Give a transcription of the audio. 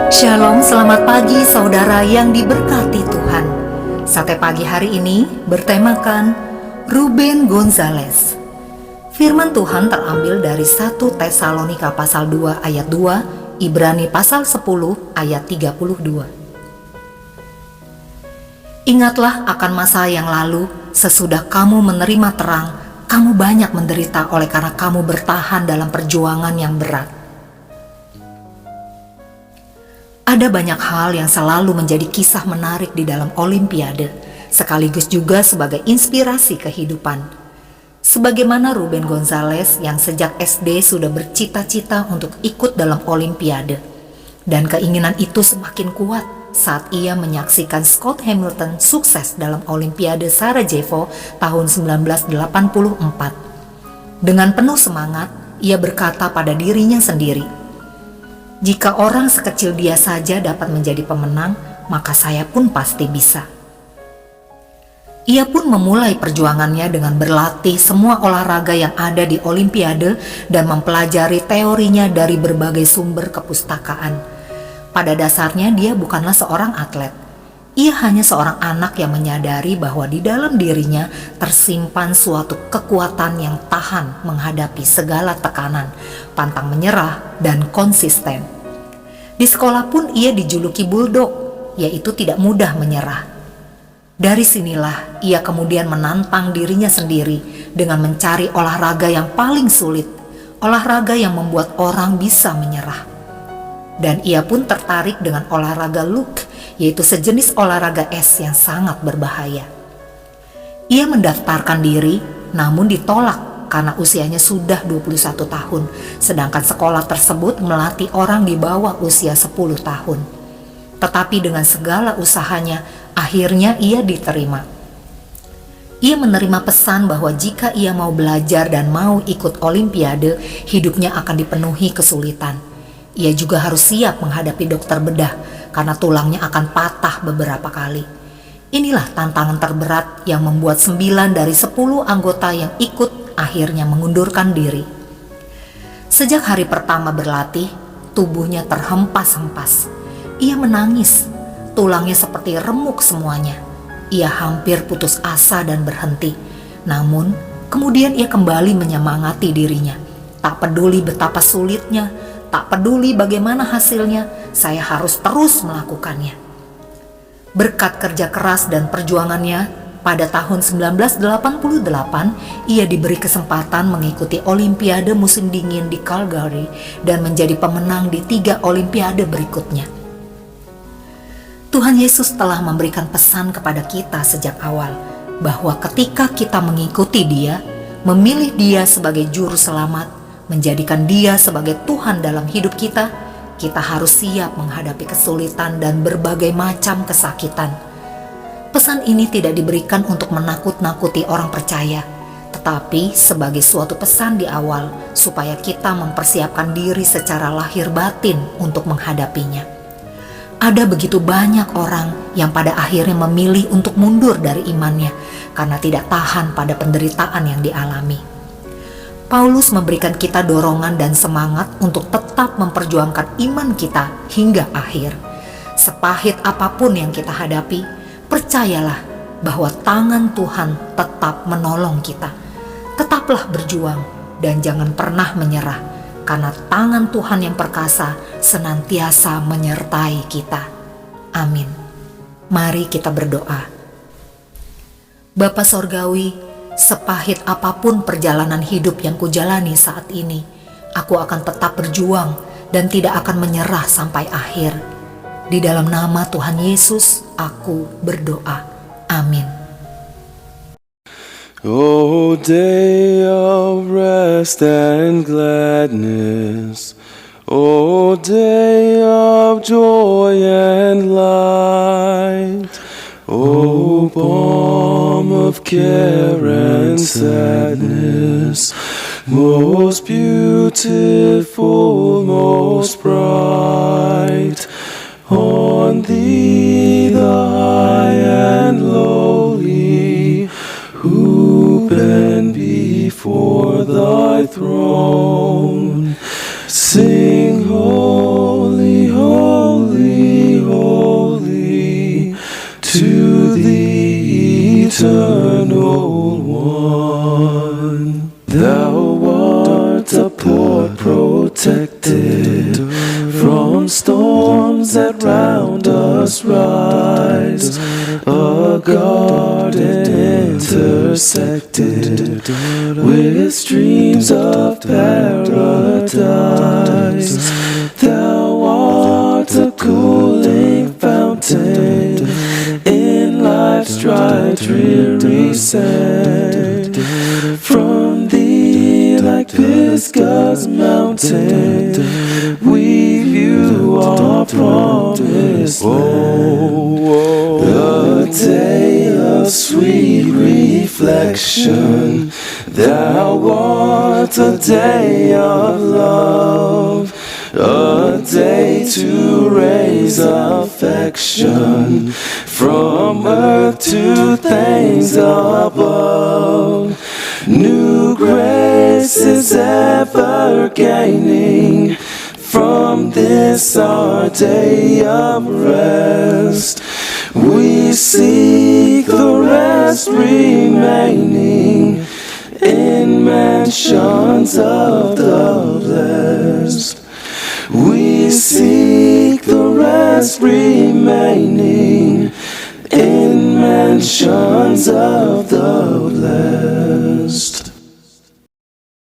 Shalom, selamat pagi saudara yang diberkati Tuhan. Sate pagi hari ini bertemakan Ruben Gonzales. Firman Tuhan terambil dari 1 Tesalonika pasal 2 ayat 2, Ibrani pasal 10 ayat 32. Ingatlah akan masa yang lalu, sesudah kamu menerima terang, kamu banyak menderita oleh karena kamu bertahan dalam perjuangan yang berat. Ada banyak hal yang selalu menjadi kisah menarik di dalam Olimpiade, sekaligus juga sebagai inspirasi kehidupan. Sebagaimana Ruben Gonzales yang sejak SD sudah bercita-cita untuk ikut dalam Olimpiade. Dan keinginan itu semakin kuat saat ia menyaksikan Scott Hamilton sukses dalam Olimpiade Sarajevo tahun 1984. Dengan penuh semangat, ia berkata pada dirinya sendiri, "Jika orang sekecil dia saja dapat menjadi pemenang, maka saya pun pasti bisa." Ia pun memulai perjuangannya dengan berlatih semua olahraga yang ada di Olimpiade dan mempelajari teorinya dari berbagai sumber kepustakaan. Pada dasarnya dia bukanlah seorang atlet. Ia hanya seorang anak yang menyadari bahwa di dalam dirinya tersimpan suatu kekuatan yang tahan menghadapi segala tekanan, pantang menyerah, dan konsisten. Di sekolah pun ia dijuluki bulldog, yaitu tidak mudah menyerah. Dari sinilah ia kemudian menantang dirinya sendiri dengan mencari olahraga yang paling sulit, olahraga yang membuat orang bisa menyerah. Dan ia pun tertarik dengan olahraga Luke, yaitu sejenis olahraga es yang sangat berbahaya. Ia mendaftarkan diri, namun ditolak karena usianya sudah 21 tahun, sedangkan sekolah tersebut melatih orang di bawah usia 10 tahun. Tetapi dengan segala usahanya, akhirnya ia diterima. Ia menerima pesan bahwa jika ia mau belajar dan mau ikut Olimpiade, hidupnya akan dipenuhi kesulitan. Ia juga harus siap menghadapi dokter bedah karena tulangnya akan patah beberapa kali. Inilah tantangan terberat yang membuat 9 dari 10 anggota yang ikut akhirnya mengundurkan diri. Sejak hari pertama berlatih, tubuhnya terhempas-hempas. Ia menangis, tulangnya seperti remuk semuanya. Ia hampir putus asa dan berhenti. Namun, kemudian ia kembali menyemangati dirinya. Tak peduli betapa sulitnya, tak peduli bagaimana hasilnya, saya harus terus melakukannya. Berkat kerja keras dan perjuangannya, pada tahun 1988, ia diberi kesempatan mengikuti Olimpiade musim dingin di Calgary dan menjadi pemenang di 3 Olimpiade berikutnya. Tuhan Yesus telah memberikan pesan kepada kita sejak awal, bahwa ketika kita mengikuti Dia, memilih Dia sebagai juru selamat, menjadikan Dia sebagai Tuhan dalam hidup kita, kita harus siap menghadapi kesulitan dan berbagai macam kesakitan. Pesan ini tidak diberikan untuk menakut-nakuti orang percaya, tetapi sebagai suatu pesan di awal supaya kita mempersiapkan diri secara lahir batin untuk menghadapinya. Ada begitu banyak orang yang pada akhirnya memilih untuk mundur dari imannya karena tidak tahan pada penderitaan yang dialami. Paulus memberikan kita dorongan dan semangat untuk tetap memperjuangkan iman kita hingga akhir. Sepahit apapun yang kita hadapi, percayalah bahwa tangan Tuhan tetap menolong kita. Tetaplah berjuang dan jangan pernah menyerah, karena tangan Tuhan yang perkasa senantiasa menyertai kita. Amin. Mari kita berdoa. Bapa Sorgawi, sepahit apapun perjalanan hidup yang kujalani saat ini, aku akan tetap berjuang dan tidak akan menyerah sampai akhir. Di dalam nama Tuhan Yesus, aku berdoa. Amin. O day of rest and gladness, O day of joy and light, O balm of care and sadness, most beautiful, most bright, on thee the high and lowly, who bend before thy throne, sing holy, holy, protected from storms that round us rise. A garden intersected with streams of paradise. Thou art a cooling fountain in life's dry, dreary sand. From thee, like Pisgah's mountain, we view our promised land. A day of sweet reflection, thou art a day of love. A day to raise affection from earth to things above. New grace is ever gaining from this our day of rest. We seek the rest remaining in mansions of the blessed. We seek the rest remaining in mansions of the blessed.